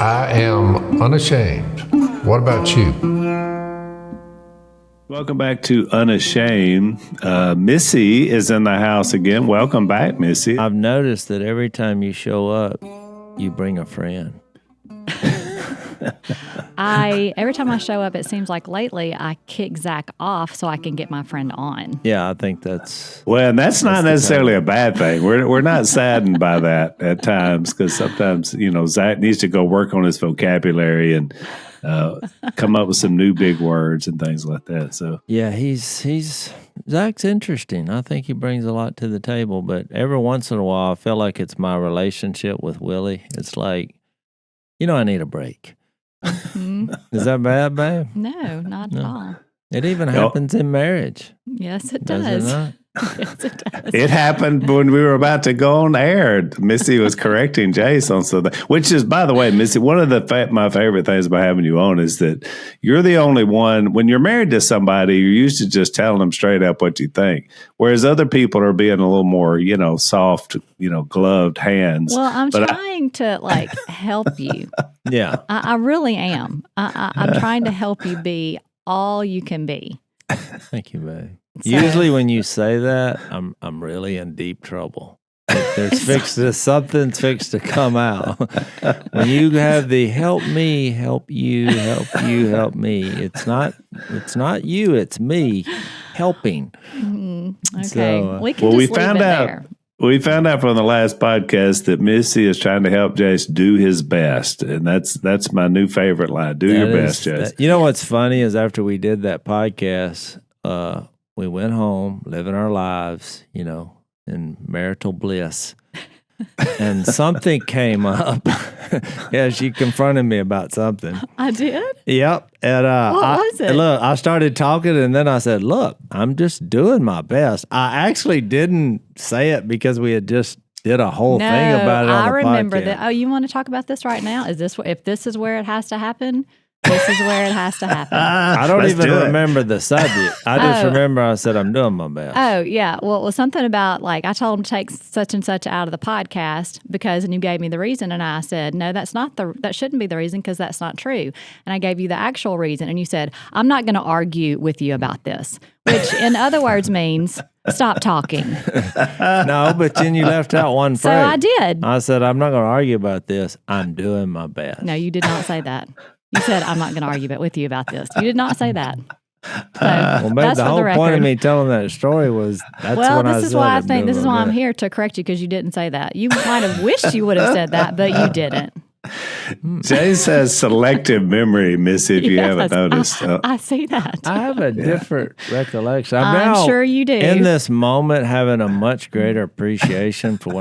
I am unashamed. What about you? Welcome back to Unashamed. Missy is in the house again. Welcome back, Missy. I've noticed that every time you show up, you bring a friend. Every time I show up, it seems like lately I kick Zach off so I can get my friend on. Yeah, I think that's... Well, and that's not necessarily a bad thing. We're not saddened by that at times, because sometimes, Zach needs to go work on his vocabulary and come up with some new big words and things like that. So yeah, Zach's interesting. I think he brings a lot to the table, but every once in a while I feel like it's my relationship with Willie. It's like, I need a break. Mm-hmm. Is that bad, babe? No, not at all. It even happens in marriage. Yes, it does. does. It not? Yes, it does. it happened when we were about to go on air. Missy was correcting Jase on something, which is, by the way, Missy, one of my favorite things about having you on is that you're the only one, when you're married to somebody, you're used to just telling them straight up what you think. Whereas other people are being a little more, soft, gloved hands. Well, I'm trying to help you. Yeah. I really am. I'm trying to help you be all you can be. Thank you, babe. Usually when you say that, I'm really in deep trouble. Something's fixed to come out. When you have the help me, help you, help me. It's not you, it's me helping. Mm-hmm. Okay. So, we can just leave it there. We found out from the last podcast that Missy is trying to help Jase do his best, and that's my new favorite line. Do your best, Jase. You know what's funny is after we did that podcast, we went home, living our lives, in marital bliss. And something came up. Yeah, she confronted me about something. I did? Yep. And what was it? Look, I started talking, and then I said, look, I'm just doing my best. I actually didn't say it because we had just did a whole thing about it on the podcast. I remember that. Oh, you want to talk about this right now? If this is where it has to happen? This is where it has to happen. I don't even remember the subject. I just remember I said, I'm doing my best. Oh, yeah. Well, it was something about, I told him to take such and such out of the podcast and you gave me the reason. And I said, no, that shouldn't be the reason because that's not true. And I gave you the actual reason. And you said, I'm not going to argue with you about this, which in other words means stop talking. No, but then you left out one phrase. So I did. I said, I'm not going to argue about this. I'm doing my best. No, you did not say that. You said, I'm not going to argue with you about this. You did not say that. So, the whole point of me telling that story was this is why I'm here to correct you, because you didn't say that. You might have wished you would have said that, but you didn't. Jase has selective memory, Missy, if you haven't noticed. I see that. I have a different recollection. I'm sure you do. In this moment, having a much greater appreciation for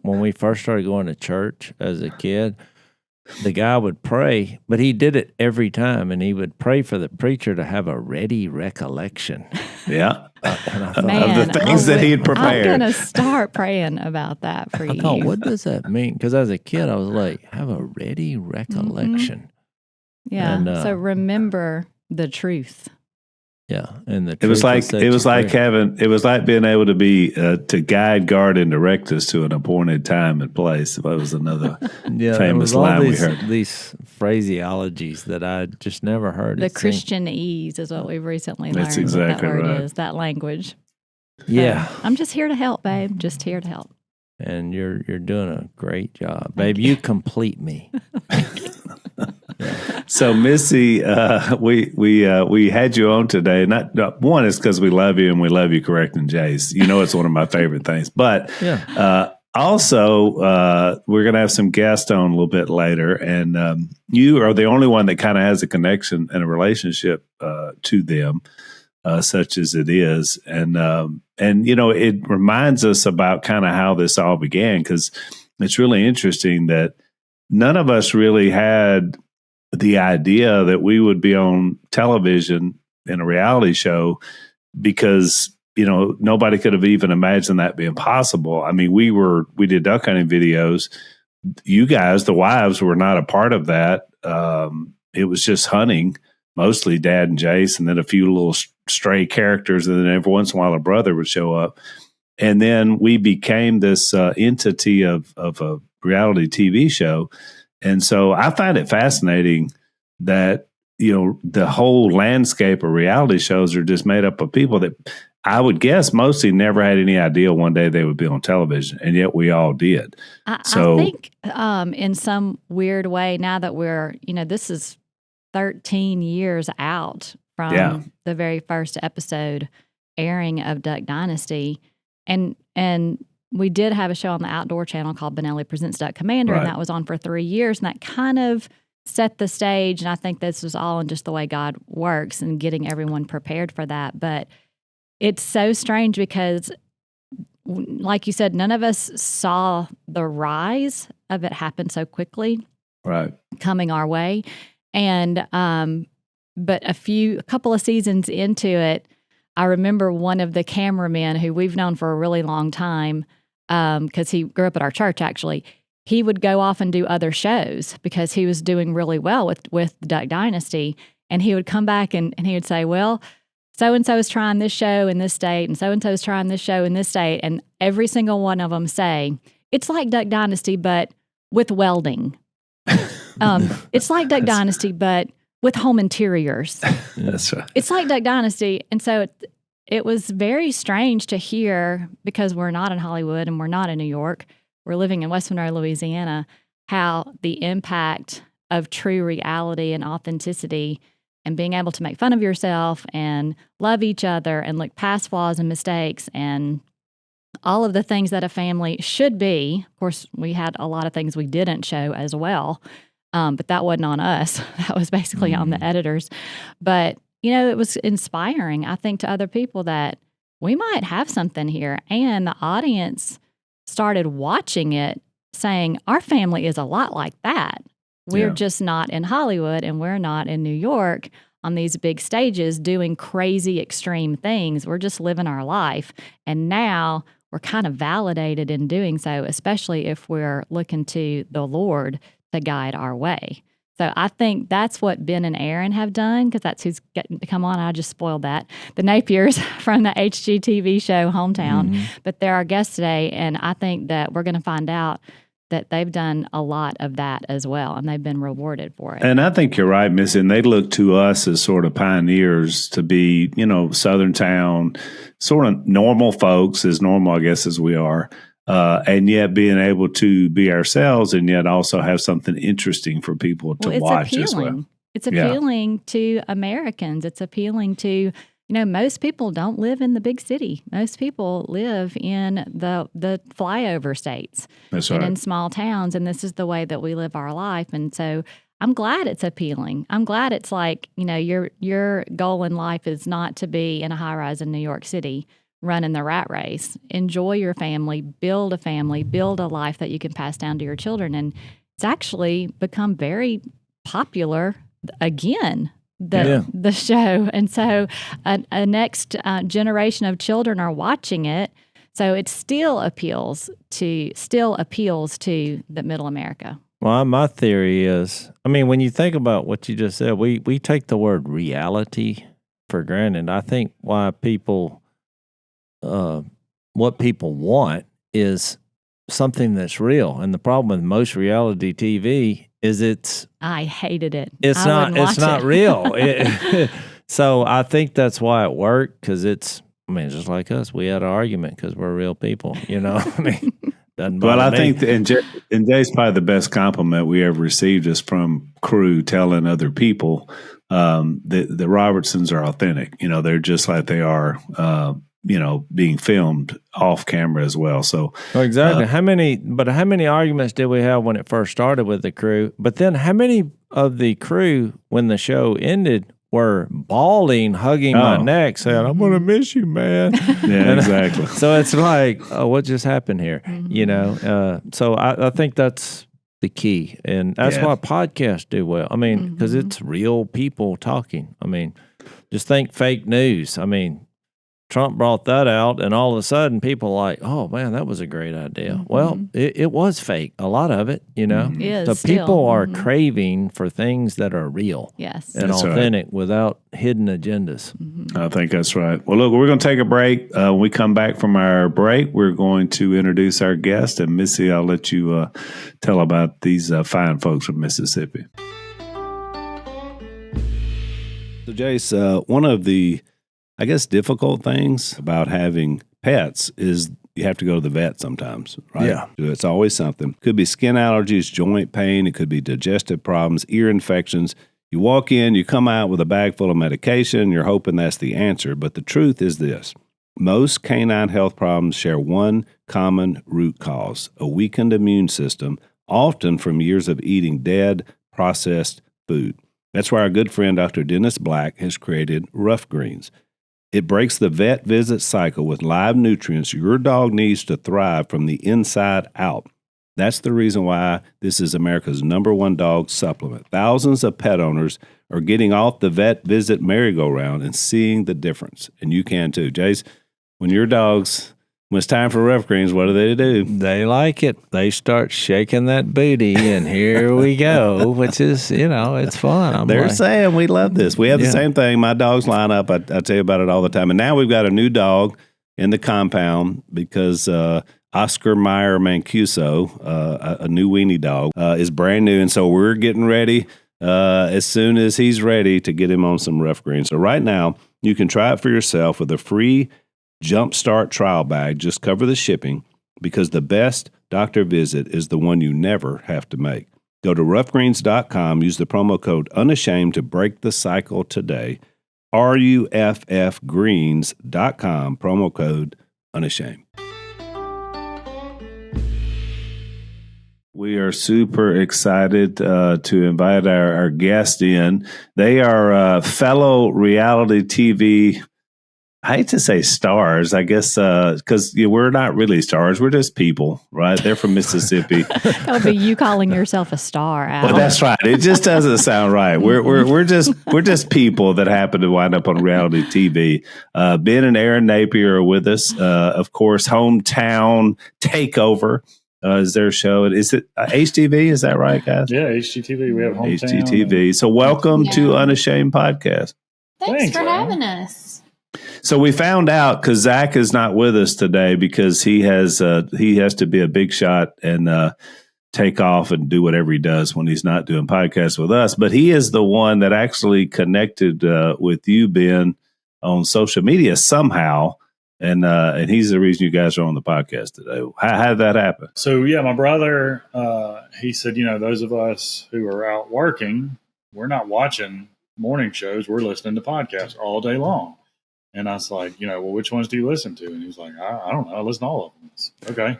when we first started going to church as a kid. The guy would pray, but he did it every time, and he would pray for the preacher to have a ready recollection. Yeah. And I thought, of the things that he had prepared. I'm going to start praying about that for you. I thought, what does that mean? Because as a kid, I was like, have a ready recollection. Mm-hmm. Yeah. And, so remember the truth. Yeah, and it was like being able to be to guide, guard, and direct us to an appointed time and place. That was another famous line we heard. These phraseologies that I just never heard. The Christianese is what we've recently learned. That's exactly what that word right. is, that language. Yeah, I'm just here to help, babe. Just here to help. And you're doing a great job, babe. You complete me. So, Missy, we had you on today. Not one is because we love you and we love you correcting Jase. It's one of my favorite things. But also, we're going to have some guests on a little bit later, and you are the only one that kind of has a connection and a relationship to them, such as it is. And it reminds us about kind of how this all began, because it's really interesting that none of us really had the idea that we would be on television in a reality show, because, nobody could have even imagined that being possible. I mean, we did duck hunting videos. You guys, the wives, were not a part of that. It was just hunting, mostly Dad and Jase, and then a few little stray characters. And then every once in a while, a brother would show up. And then we became this entity of a reality TV show. And so I find it fascinating that, the whole landscape of reality shows are just made up of people that I would guess mostly never had any idea one day they would be on television, and yet we all did. I think in some weird way, now that we're, this is 13 years out from the very first episode airing of Duck Dynasty, and we did have a show on the Outdoor Channel called Benelli Presents Duck Commander, and that was on for 3 years, and that kind of set the stage, and I think this was all in just the way God works and getting everyone prepared for that. But it's so strange because, like you said, none of us saw the rise of it happen so quickly, coming our way. And but a couple of seasons into it, I remember one of the cameramen who we've known for a really long time, because he grew up at our church actually. He would go off and do other shows because he was doing really well with Duck Dynasty. And he would come back and he would say, well, so-and-so is trying this show in this state, and so-and-so is trying this show in this state. And every single one of them say, it's like Duck Dynasty, but with welding. It's like Duck Dynasty, but with home interiors. That's right. It's like Duck Dynasty. And so it was very strange to hear, because we're not in Hollywood and we're not in New York. We're living in West Monroe, Louisiana, how the impact of true reality and authenticity and being able to make fun of yourself and love each other and look past flaws and mistakes and all of the things that a family should be. Of course, we had a lot of things we didn't show as well, but that wasn't on us. That was basically on the editors. But, it was inspiring, I think, to other people that we might have something here. And the audience started watching it saying, our family is a lot like that. We're just not in Hollywood and we're not in New York on these big stages doing crazy extreme things. We're just living our life. And now we're kind of validated in doing so, especially if we're looking to the Lord to guide our way. So I think that's what Ben and Erin have done, because that's who's getting to come on. I just spoiled that. The Napiers from the HGTV show Hometown. But they're our guests today, and I think that we're going to find out that they've done a lot of that as well, and they've been rewarded for it. And I think you're right, Missy. And they look to us as sort of pioneers to be, Southern town, sort of normal folks, as normal, I guess, as we are. And yet being able to be ourselves and yet also have something interesting for people to watch as well. It's appealing to Americans. It's appealing to, most people don't live in the big city. Most people live in the flyover states. That's and right. in small towns. And this is the way that we live our life. And so I'm glad it's appealing. I'm glad it's like, your goal in life is not to be in a high rise in New York City running the rat race. Enjoy your family, build a life that you can pass down to your children. And it's actually become very popular again, the show. And so a next generation of children are watching it. So it still appeals to the middle America. Well, my theory is, when you think about what you just said, we take the word reality for granted. I think why people, what people want is something that's real. And the problem with most reality TV is I hated it. It's not real. So I think that's why it worked, because it's just like us. We had an argument because we're real people, Well, I think, and Jay's probably the best compliment we ever received is from crew telling other people the Robertsons are authentic. They're just like they are, being filmed off camera as well. So exactly. How many arguments did we have when it first started with the crew? But then how many of the crew, when the show ended, were bawling, hugging my neck, saying, "I'm going to miss you, man." Yeah, exactly. So it's like, oh, what just happened here? So I think that's the key. And that's why podcasts do well. Because it's real people talking. Just think fake news. Trump brought that out, and all of a sudden people are like, oh, man, that was a great idea. Mm-hmm. Well, it was fake, a lot of it, you know. Is so still. people are craving for things that are real Yes. and That's authentic without hidden agendas. I think that's right. Well, look, we're going to take a break. When we come back from our break, we're going to introduce our guest. And Missy, I'll let you tell about these fine folks from Mississippi. So, Jase, one of the, I guess, difficult things about having pets is you have to go to the vet sometimes, right? Yeah. It's always something. Could be skin allergies, joint pain. It could be digestive problems, ear infections. You walk in, you come out with a bag full of medication. You're hoping that's the answer. But the truth is this. Most canine health problems share one common root cause, a weakened immune system, often from years of eating dead, processed food. That's why our good friend Dr. Dennis Black has created Rough Greens. It breaks the vet visit cycle with live nutrients your dog needs to thrive from the inside out. That's the reason why this is America's #1 dog supplement. Thousands of pet owners are getting off the vet visit merry-go-round and seeing the difference. And you can too. Jase, when it's time for Rough Greens, what do? They like it. They start shaking that booty, and here we go, which is, it's fun. They're saying we love this. We have the same thing. My dogs line up. I tell you about it all the time. And now we've got a new dog in the compound because Oscar Mayer Mancuso, a new weenie dog, is brand new. And so we're getting ready as soon as he's ready to get him on some Rough Greens. So right now, you can try it for yourself with a free Jumpstart trial bag. Just cover the shipping because the best doctor visit is the one you never have to make. Go to roughgreens.com. Use the promo code Unashamed to break the cycle today. RUFFgreens.com. Promo code Unashamed. We are super excited to invite our guest in. They are fellow reality TV, I hate to say stars, I guess, because we're not really stars. We're just people, right? They're from Mississippi. That would be you calling yourself a star, Al. Well, that's right. It just doesn't sound right. We're just people that happen to wind up on reality TV. Ben and Erin Napier are with us. Of course, Hometown Takeover is their show. Is it HGTV? Is that right, guys? Yeah, HGTV. We have Hometown. HGTV. So welcome to Unashamed Podcast. Thanks for having us. So we found out because Zach is not with us today because he has to be a big shot and take off and do whatever he does when he's not doing podcasts with us. But he is the one that actually connected with you, Ben, on social media somehow, and he's the reason you guys are on the podcast today. How did that happen? So yeah, my brother, he said, those of us who are out working, we're not watching morning shows. We're listening to podcasts all day long. And I was like, well, which ones do you listen to? And he was like, I don't know. I listen to all of them. Okay.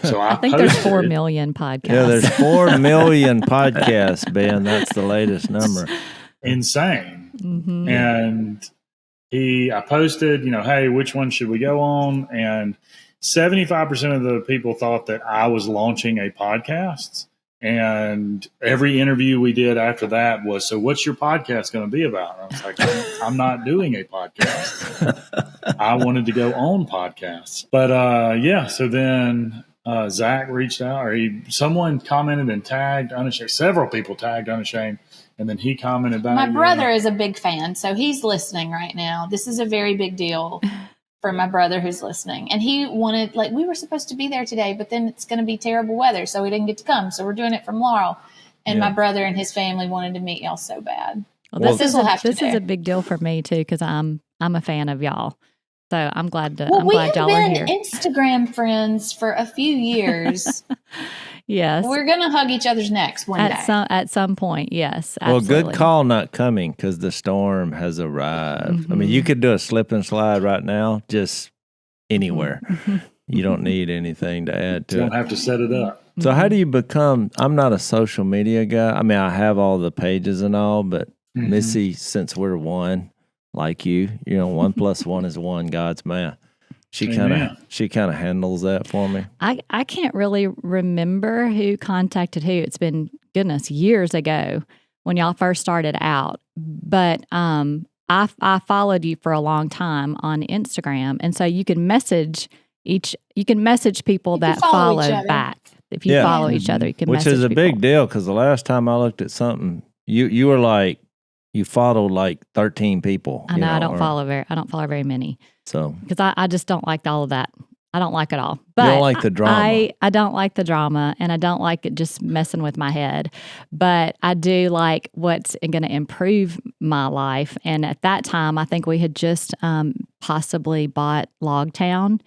So I think there's 4 million podcasts. Yeah, there's 4 million podcasts, Ben. That's the latest number. Insane. Mm-hmm. And I posted, hey, which one should we go on? And 75% of the people thought that I was launching a podcast. And every interview we did after that was, so what's your podcast going to be about? And I was like, I'm not doing a podcast. I wanted to go on podcasts. But so then Zach reached out, or someone commented and tagged Unashamed. Several people tagged Unashamed. And then he commented back. My brother is a big fan, so he's listening right now. This is a very big deal for my brother who's listening. And he wanted, we were supposed to be there today, but then it's going to be terrible weather, so we didn't get to come. So we're doing it from Laurel. And my brother and his family wanted to meet y'all so bad. Well, this is a big deal for me too, because I'm a fan of y'all. So I'm glad y'all are here. We have been Instagram friends for a few years. Yes. We're going to hug each other's necks one day. At some point, yes. Absolutely. Well, good call not coming because the storm has arrived. Mm-hmm. I mean, you could do a slip and slide right now, just anywhere. Mm-hmm. You don't need anything to add to you it. don't have to set it up. So how do you become, I'm not a social media guy. I mean, I have all the pages and all, but Missy, since we're one, like you, 1 + 1 is 1, God's math. She kind of handles that for me. I can't really remember who contacted who. It's been, goodness, years ago when y'all first started out. But I I followed you for a long time on Instagram, and so you can message people that follow each follow other. back. If you Yeah. follow each other, you can Which message is a people. big deal because the last time I looked at something, you were like, you followed like 13 people. I know, I don't follow very many So because I just don't like all of that. I don't like it all. you But don't like the drama. I don't like the drama, and I don't like it just messing with my head. But I do like what's going to improve my life. And at that time, I think we had just possibly bought Logtown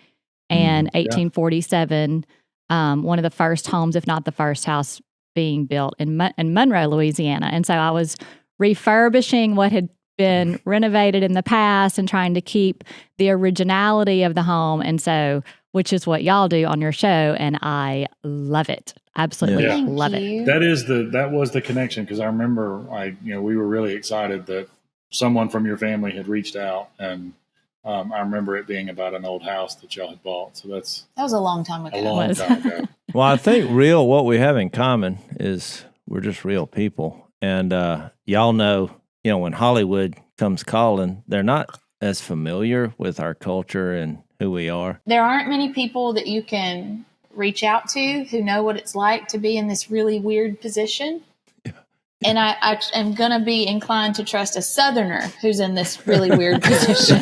and 1847, one of the first homes, if not the first house being built in Monroe, Louisiana. And so I was refurbishing what had been renovated in the past and trying to keep the originality of the home. And so, which is what y'all do on your show. And I love it. Absolutely Yeah. love it. you. That was the connection, because I remember we were really excited that someone from your family had reached out, and I remember it being about an old house that y'all had bought. So that was a long time ago. a long time ago. Well, I think what we have in common is we're just real people. And y'all know, when Hollywood comes calling, they're not as familiar with our culture and who we are. There aren't many people that you can reach out to who know what it's like to be in this really weird position. And I am going to be inclined to trust a Southerner who's in this really weird position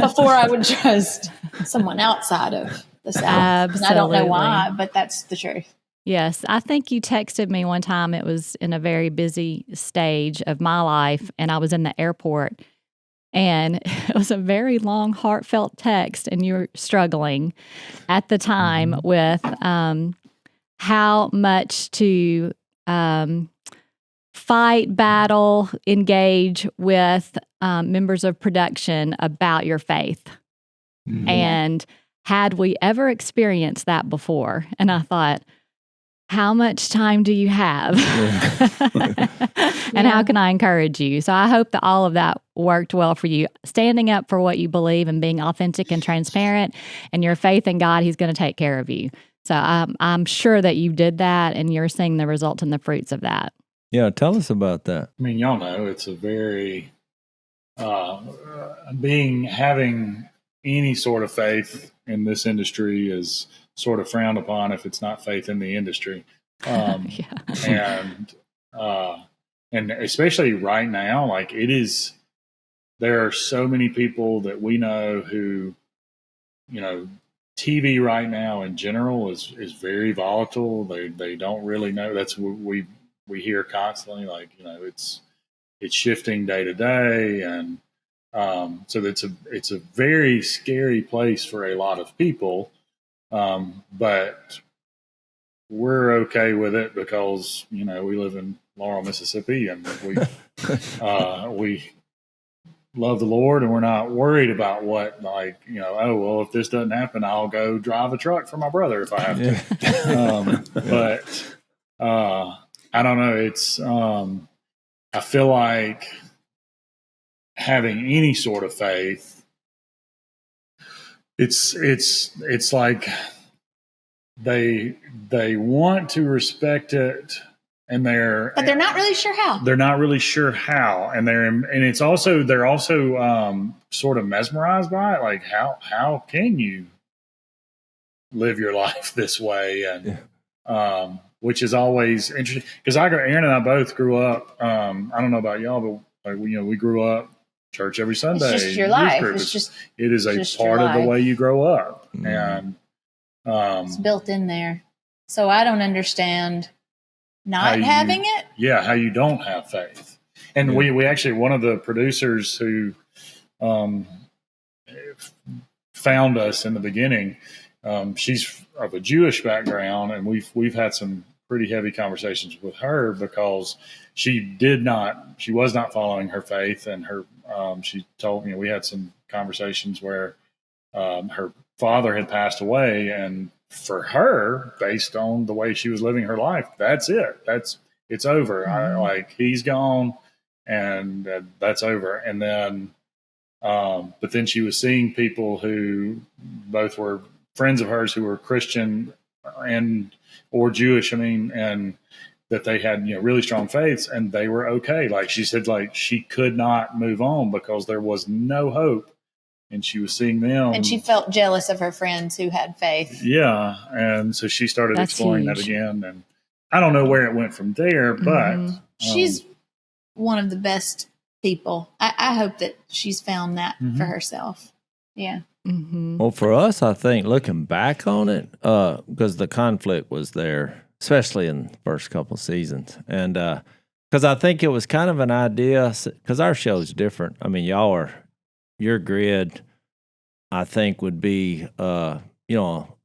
before I would trust someone outside of the South. Absolutely. And I don't know why, but that's the truth. Yes. I think you texted me one time. It was in a very busy stage of my life, and I was in the airport, and it was a very long, heartfelt text, and you were struggling at the time with how much to fight, battle, engage with members of production about your faith. Mm-hmm. And had we ever experienced that before? And I thought, how much time do you have? And how can I encourage you? So I hope that all of that worked well for you. Standing up for what you believe and being authentic and transparent, and your faith in God, He's going to take care of you. So I'm sure that you did that, and you're seeing the results and the fruits of that. Yeah, tell us about that. I mean, y'all know it's a very having any sort of faith in this industry is sort of frowned upon if it's not faith in the industry. And especially right now, like there are so many people that we know who, TV right now in general is very volatile. They don't really know. That's what we hear constantly, like, it's shifting day to day. And so it's a very scary place for a lot of people. But we're okay with it because, we live in Laurel, Mississippi, and we love the Lord, and we're not worried about what, if this doesn't happen, I'll go drive a truck for my brother if I have to. But I don't know. It's I feel like having any sort of faith, it's like they want to respect it, but they're not really sure how. They're not really sure how, and they're also sort of mesmerized by it. Like, how can you live your life this way? And which is always interesting, because Erin and I both grew up. I don't know about y'all, but we grew up church every Sunday. It's just your life. It is a part of the way you grow up, and it's built in there. So I don't understand not having it. Yeah, how you don't have faith. And we actually, one of the producers who found us in the beginning, she's of a Jewish background, and we've had some pretty heavy conversations with her because she was not following her faith, and she told me, we had some conversations where her father had passed away, and for her, based on the way she was living her life, that's it. It's over. He's gone, and that's over. And then, but then she was seeing people who both were friends of hers who were Christian or Jewish. And that they had, really strong faiths, and they were okay. Like she said, like she could not move on because there was no hope, and she was seeing them. And she felt jealous of her friends who had faith. Yeah. And so she started That's exploring huge. that again. And I don't know where it went from there, but She's one of the best people. I hope that she's found that for herself. Yeah. Well, for us, I think looking back on it, because the conflict was there, especially in the first couple seasons, and because I think it was kind of an idea, because our show's different. I mean, your grid, I think, would be a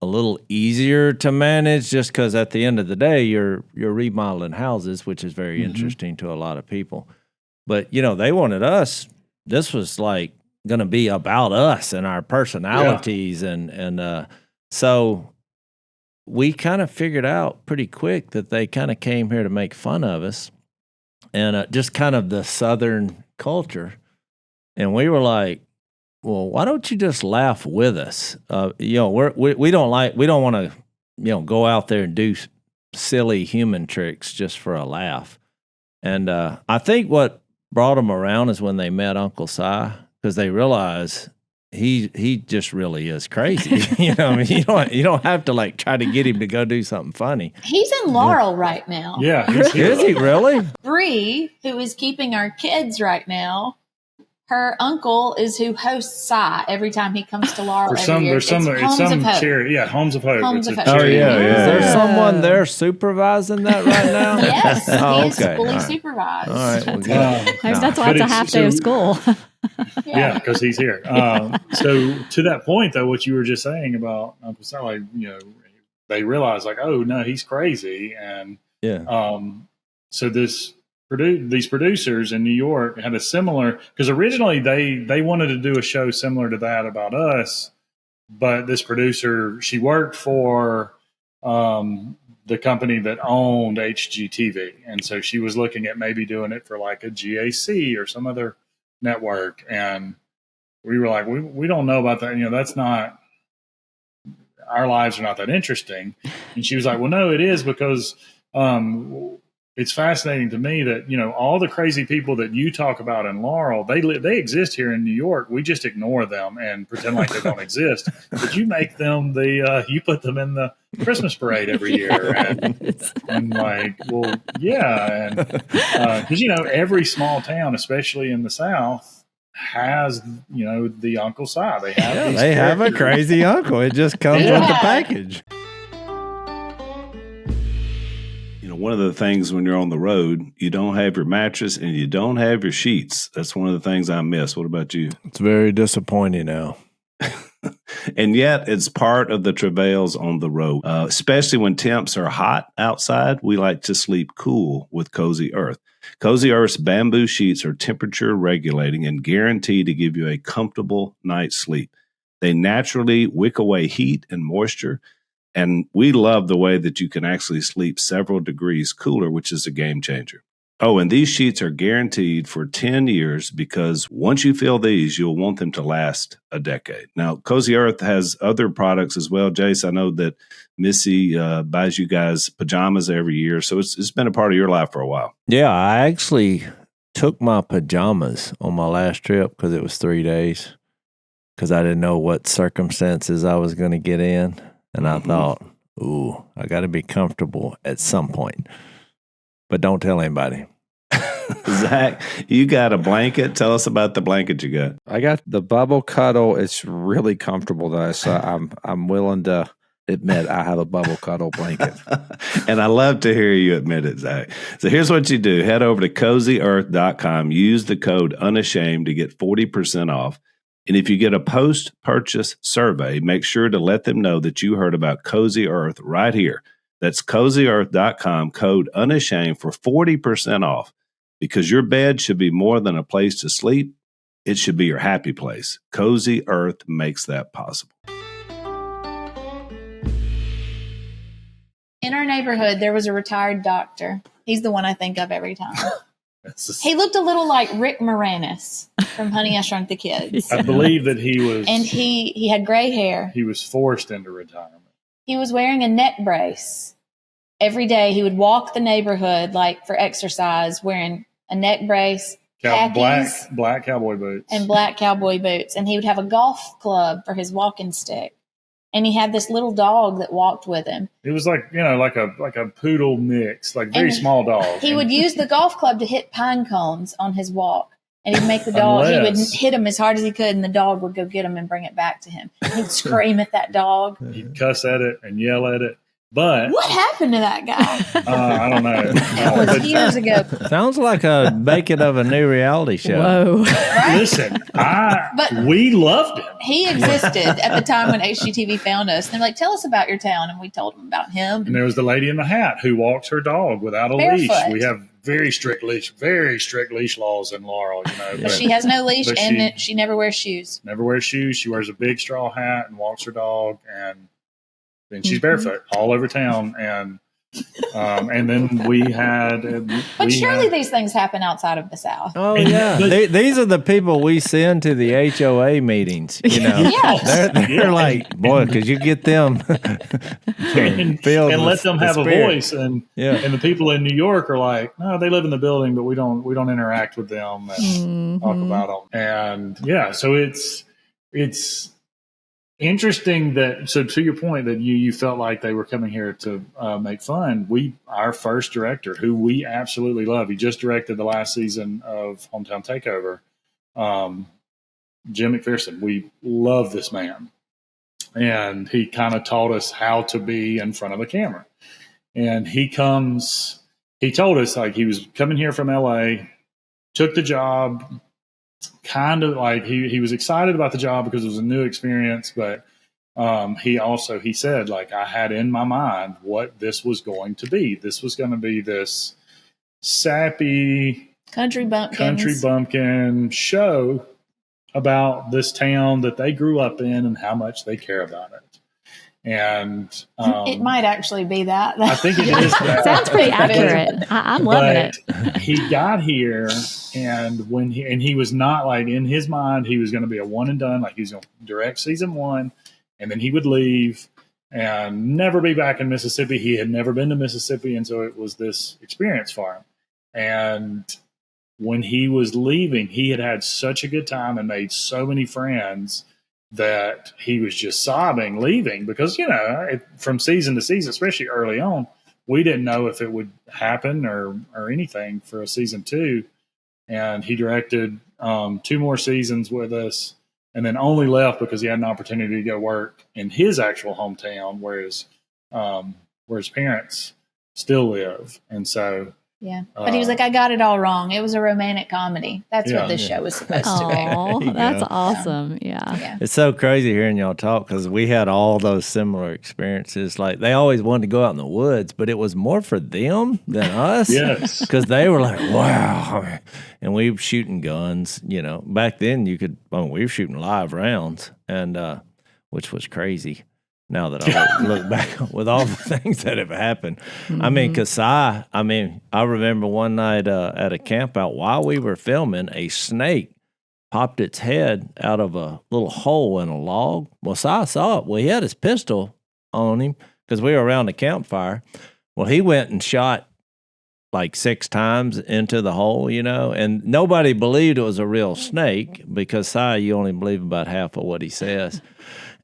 little easier to manage, just because at the end of the day, you're remodeling houses, which is very interesting to a lot of people. But they wanted us. This was like going to be about us and our personalities, and so we kind of figured out pretty quick that they kind of came here to make fun of us, and just kind of the Southern culture. And we were like, well, why don't you just laugh with us? We don't want to, go out there and do silly human tricks just for a laugh. And I think what brought them around is when they met Uncle Si, because they realized he just really is crazy. You don't have to like try to get him to go do something funny. He's in Laurel right now. yeah. Is he really? Bree, who is keeping our kids right now, her uncle is who hosts Si every time he comes to Laurel every year. There's some charity. Yeah, Homes of Hope. Homes It's of a Hope. charity. Is there someone there supervising that right now? Yes, Oh, he is okay. fully All right. supervised. All right. Well, good. Maybe that's why But it's a it's- half day of so- school. Yeah, because he's here. So to that point, though, what you were just saying about Uncle Si, like, they realized, like, oh no, he's crazy, and Yeah. so these producers in New York had a similar, because originally they wanted to do a show similar to that about us, but this producer, she worked for the company that owned HGTV, and so she was looking at maybe doing it for like a GAC or some other network, and we were like, we don't know about that. That's not, our lives are not that interesting. And she was like, well, no, it is, because it's fascinating to me that all the crazy people that you talk about in Laurel, they exist here in New York. We just ignore them and pretend like they don't exist. But you make them you put them in the Christmas parade every year, and like, well, yeah, and because every small town, especially in the South, has the Uncle Si. They have these They have a characters. crazy uncle. It just comes with the Yeah. package. One of the things when you're on the road, you don't have your mattress and you don't have your sheets. That's one of the things I miss. What about you? It's very disappointing now. And yet it's part of the travails on the road, especially when temps are hot outside. We like to sleep cool with Cozy Earth. Cozy Earth's bamboo sheets are temperature regulating and guaranteed to give you a comfortable night's sleep. They naturally wick away heat and moisture. And we love the way that you can actually sleep several degrees cooler, which is a game changer. Oh, and these sheets are guaranteed for 10 years because once you feel these, you'll want them to last a decade. Now, Cozy Earth has other products as well. Jase, I know that Missy buys you guys pajamas every year, so it's been a part of your life for a while. Yeah, I actually took my pajamas on my last trip because it was 3 days, because I didn't know what circumstances I was going to get in. And I thought, ooh, I got to be comfortable at some point. But don't tell anybody. Zach, you got a blanket. Tell us about the blanket you got. I got the bubble cuddle. It's really comfortable though, so I'm willing to admit I have a bubble cuddle blanket. And I love to hear you admit it, Zach. So here's what you do. Head over to CozyEarth.com. Use the code Unashamed to get 40% off. And if you get a post-purchase survey, make sure to let them know that you heard about Cozy Earth right here. That's CozyEarth.com, code Unashamed for 40% off. Because your bed should be more than a place to sleep. It should be your happy place. Cozy Earth makes that possible. In our neighborhood, there was a retired doctor. He's the one I think of every time. He looked a little like Rick Moranis from Honey, I Shrunk the Kids. I believe that he was, And he had gray hair. he was forced into retirement. He was wearing a neck brace. every day he would walk the neighborhood like for exercise, wearing a neck brace, khakis, black cowboy boots, and black cowboy boots. And he would have a golf club for his walking stick. And he had this little dog that walked with him. It was like a poodle mix, like very small dog. He would use the golf club to hit pine cones on his walk. And he'd make the dog, he would hit him as hard as he could, and the dog would go get him and bring it back to him. He'd scream at that dog. He'd cuss at it and yell at it. But what happened to that guy? I don't know. That was years ago. Sounds like a making of a new reality show. Whoa. Right? Listen, we loved him. He existed at the time when HGTV found us. And they're like, tell us about your town. And we told them about him. And there was the lady in the hat who walks her dog without a leash. We have very strict leash laws in Laurel. But she has no leash, and she never wears shoes. Never wears shoes. She wears a big straw hat and walks her dog, and she's barefoot all over town. And then we had. But surely these things happen outside of the South. Oh yeah, these are the people we send to the HOA meetings. Yes. They're like, boy, could you get them and let them have a voice? And the people in New York are like, no, they live in the building, but we don't interact with them and talk about them. And so it's interesting that, so to your point that you felt like they were coming here to make fun. Our first director, who we absolutely love, he just directed the last season of Hometown Takeover, Jim McPherson. We love this man, and he kind of taught us how to be in front of a camera. And he told us, like, he was coming here from LA, took the job. Kind of like he was excited about the job because it was a new experience, but he said, like, I had in my mind what this was going to be. This was going to be this sappy country bumpkin show about this town that they grew up in and how much they care about it. And it might actually be that. I think it is that. Sounds pretty accurate. I'm loving it. He got here, and he was not, like, in his mind, he was going to be a one and done. Like, he was going to direct season 1, and then he would leave and never be back in Mississippi. He had never been to Mississippi, and so it was this experience for him. And when he was leaving, he had such a good time and made so many friends that he was just sobbing leaving because, from season to season, especially early on, we didn't know if it would happen or anything for a season 2. And he directed 2 more seasons with us, and then only left because he had an opportunity to go work in his actual hometown where his parents still live. And so, but he was like, I got it all wrong. It was a romantic comedy. That's what this show was supposed to be. Oh, that's awesome. Yeah. It's so crazy hearing y'all talk because we had all those similar experiences. Like, they always wanted to go out in the woods, but it was more for them than us. Yes. Because they were like, wow. And we were shooting guns. Back then we were shooting live rounds, and which was crazy. Now that I look back with all the things that have happened. I mean, because I remember one night at a camp out while we were filming, a snake popped its head out of a little hole in a log. Well, Si saw it. Well, he had his pistol on him because we were around the campfire. Well, he went and shot like 6 times into the hole, and nobody believed it was a real snake because Si, you only believe about half of what he says.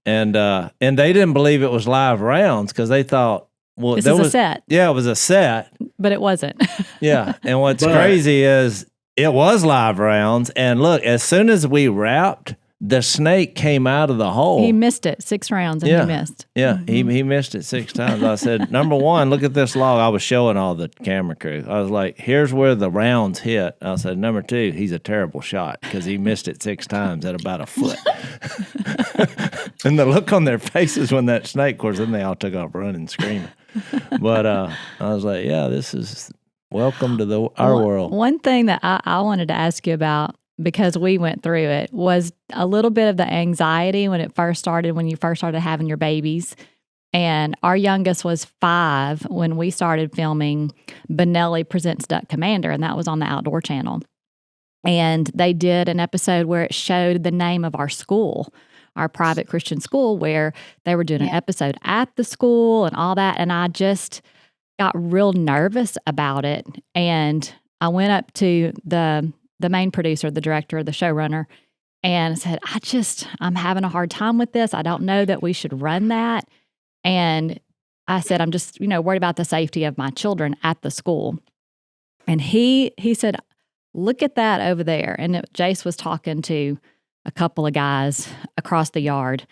And they didn't believe it was live rounds because they thought, well, this is a set. Yeah, it was a set. But it wasn't. Yeah. And what's crazy is it was live rounds. And look, as soon as we wrapped, the snake came out of the hole. He missed it 6 rounds, and he missed. Yeah, he missed it 6 times. I said, number 1, look at this log. I was showing all the camera crew. I was like, here's where the rounds hit. I said, number 2, he's a terrible shot because he missed it 6 times at about a foot. And the look on their faces when that snake, of course, then they all took off running, screaming. But I was like, yeah, this is welcome to our world. One thing that I wanted to ask you about, because we went through it, was a little bit of the anxiety when you first started having your babies. And our youngest was 5 when we started filming Benelli Presents Duck Commander, and that was on the Outdoor Channel. And they did an episode where it showed the name of our school, our private Christian school, where they were doing an episode at the school and all that. And got real nervous about it. And I went up to the main producer, the director, the showrunner, and said, I'm having a hard time with this. I don't know that we should run that. And I said, I'm just, worried about the safety of my children at the school. And he said, look at that over there. And Jase was talking to a couple of guys across the yard.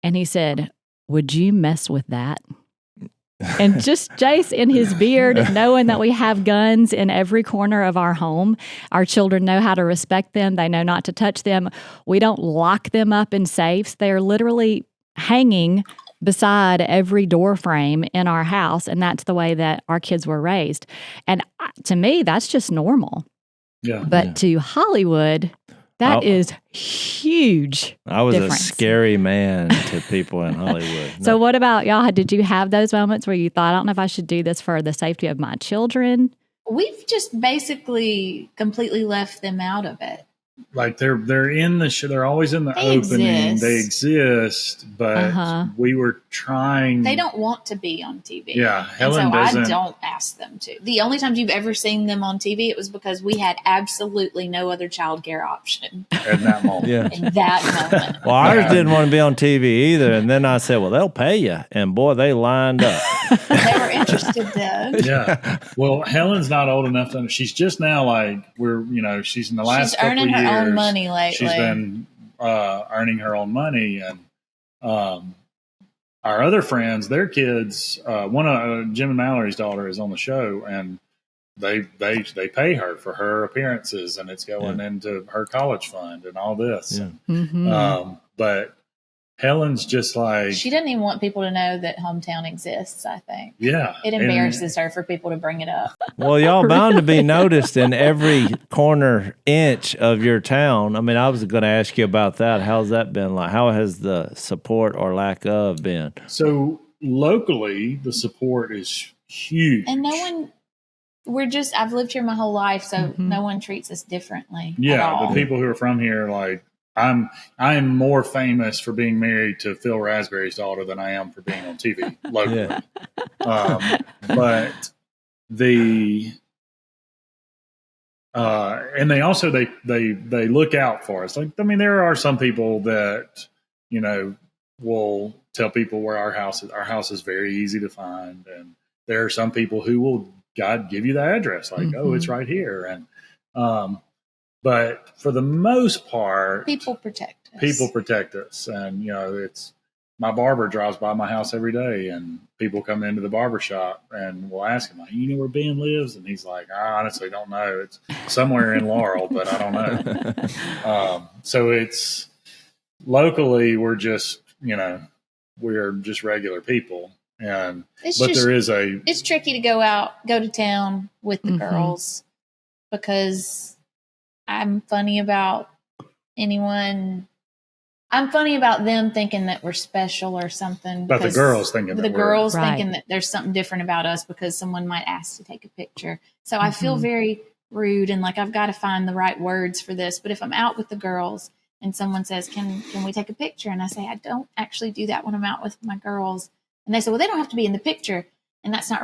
And he said, would you mess with that? And just Jase in his beard, knowing that we have guns in every corner of our home. Our children know how to respect them. They know not to touch them. We don't lock them up in safes. They're literally hanging beside every door frame in our house. And that's the way that our kids were raised. And to me, that's just normal. Yeah. But to Hollywood, that is huge. I was difference. a scary man to people in Hollywood. So what about y'all? Did you have those moments where you thought, I don't know if I should do this for the safety of my children? We've just basically completely left them out of it. Like they're in the show. They're always in the opening. They exist, but we were trying. They don't want to be on TV. Yeah, Helen doesn't. I don't ask them to. The only times you've ever seen them on TV, it was because we had absolutely no other childcare option at that moment. In that moment. Well, ours didn't want to be on TV either, and then I said, "Well, they'll pay you," and boy, they lined up. They were interested then. Yeah. Well, Helen's not old enough to. She's just now she's in the last couple of years. Own money lately. She's been earning her own money, and our other friends, their kids, one of Jim and Mallory's daughter is on the show, and they pay her for her appearances, and it's going into her college fund and all this. Yeah. But Helen's just like... She doesn't even want people to know that hometown exists, I think. Yeah. It embarrasses her for people to bring it up. Well, y'all bound to be noticed in every corner inch of your town. I mean, I was going to ask you about that. How's that been like? How has the support or lack of been? So locally, the support is huge. And no one... I've lived here my whole life, so no one treats us differently. Yeah, the people who are from here, like... I'm more famous for being married to Phil Raspberry's daughter than I am for being on TV locally. Yeah. But and they also they look out for us. Like, I mean, there are some people that will tell people where our house is. Our house is very easy to find, and there are some people who will give you the address, like, oh, it's right here, and but for the most part, people protect us. And, it's my barber drives by my house every day, and people come into the barber shop and we'll ask him, you know where Ben lives? And he's like, I honestly don't know. It's somewhere in Laurel, but I don't know. So it's locally, we're just, we're just regular people. And, it's tricky to go to town with the girls because I'm funny about them thinking that we're special or something. But the girls thinking that there's something different about us because someone might ask to take a picture. So I feel very rude and like I've got to find the right words for this. But if I'm out with the girls and someone says, can we take a picture? And I say, I don't actually do that when I'm out with my girls. And they say, well, they don't have to be in the picture. And that's not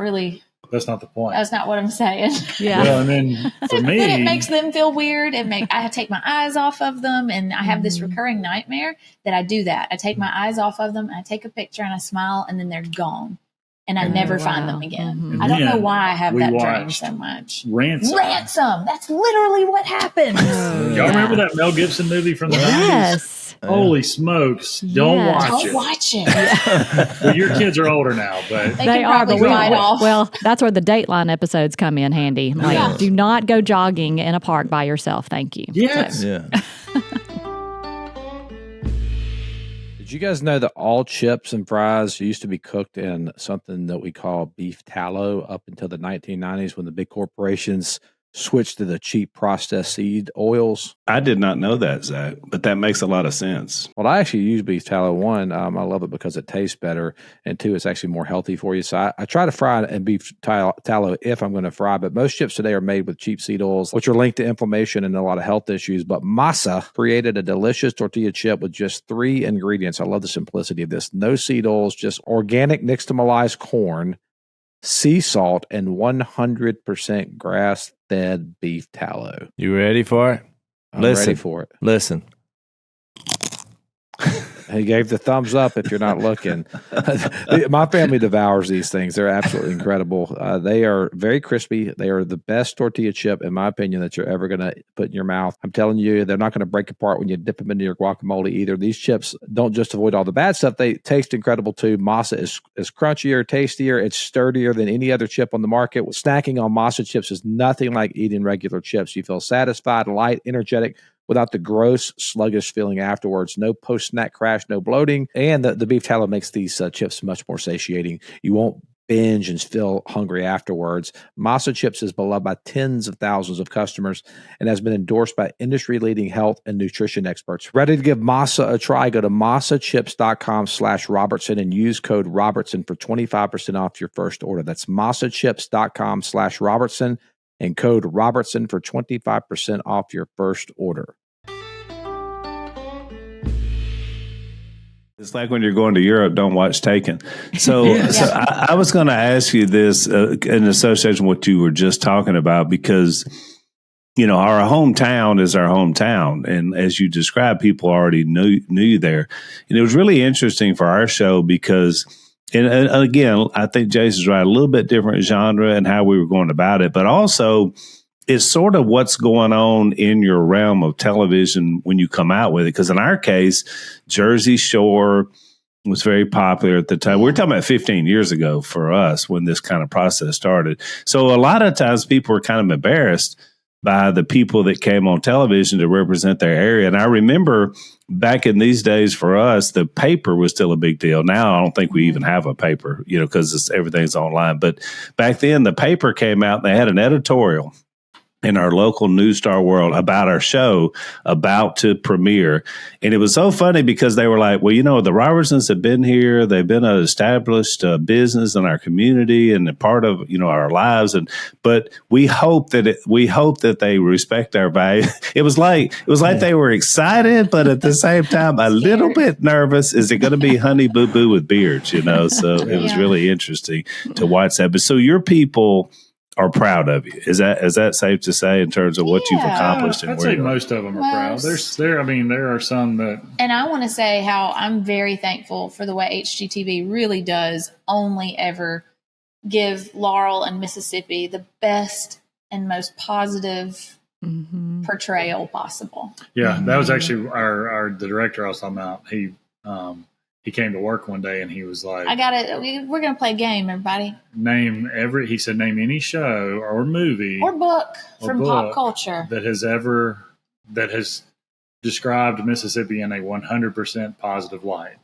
the point. That's not what I'm saying. Yeah. Well, and then for me, but it makes them feel weird. I take my eyes off of them, and I have this recurring nightmare that I do that. I take my eyes off of them, and I take a picture, and I smile, and then they're gone, and I never find them again. I don't know why I have that dream so much. Ransom. That's literally what happened. Y'all remember that Mel Gibson movie from the 90s? Yes. Holy smokes. Don't watch it. Well, your kids are older now, but they are, but well, that's where the Dateline episodes come in handy. Like, do not go jogging in a park by yourself. Thank you. Yes. So. Yeah. Did you guys know that all chips and fries used to be cooked in something that we call beef tallow up until the 1990s when the big corporations switched to the cheap processed seed oils? I did not know that, Zach, but that makes a lot of sense. Well, I actually use beef tallow. One, I love it because it tastes better, and two, it's actually more healthy for you. So I try to fry it in beef tallow if I'm going to fry, but most chips today are made with cheap seed oils, which are linked to inflammation and a lot of health issues. But Masa created a delicious tortilla chip with just 3 ingredients. I love the simplicity of this. No seed oils, just organic nixtamalized corn, sea salt, and 100% grass-fed beef tallow. You ready for it? I'm Listen. ready for it. Listen. He gave the thumbs up if you're not looking. My family devours these things. They're absolutely incredible. They are very crispy. They are the best tortilla chip, in my opinion, that you're ever going to put in your mouth. I'm telling you, they're not going to break apart when you dip them into your guacamole either. These chips don't just avoid all the bad stuff. They taste incredible too. Masa is crunchier, tastier. It's sturdier than any other chip on the market. Snacking on Masa chips is nothing like eating regular chips. You feel satisfied, light, energetic, without the gross, sluggish feeling afterwards. No post-snack crash, no bloating. And the beef tallow makes these chips much more satiating. You won't binge and feel hungry afterwards. Masa Chips is beloved by tens of thousands of customers and has been endorsed by industry-leading health and nutrition experts. Ready to give Masa a try? Go to masachips.com/Robertson and use code Robertson for 25% off your first order. That's masachips.com/Robertson and code Robertson for 25% off your first order. It's like when you're going to Europe, don't watch Taken. So I was going to ask you this in association with what you were just talking about, because, you know, our hometown is our hometown. And as you described, people already knew you there. And it was really interesting for our show because, and again, I think Jase is right, a little bit different genre and how we were going about it, but also it's sort of what's going on in your realm of television when you come out with it. Because in our case, Jersey Shore was very popular at the time. We're talking about 15 years ago for us when this kind of process started. So a lot of times people were kind of embarrassed by the people that came on television to represent their area. And I remember back in these days for us, the paper was still a big deal. Now I don't think we even have a paper, you know, because everything's online. But back then the paper came out and they had an editorial in our local news star world about our show about to premiere. And it was so funny because they were like, well, you know, the Robertsons have been here. They've been an established business in our community and a part of, you know, our lives. But we hope that they respect our value. It was like they were excited, but at the same time, a little bit nervous. Is it going to be Honey Boo Boo with beards, you know? So it was really interesting to watch that. But so your people are proud of you. Is that safe to say in terms of what you've accomplished? And I'd say most of them are proud. There are some that. And I want to say how I'm very thankful for the way HGTV really does only ever give Laurel and Mississippi the best and most positive portrayal possible. Yeah, that was actually the director I was talking about. He came to work one day and he was like, we're going to play a game, everybody. He said, name any show or movie or book from pop culture that has described Mississippi in a 100% positive light.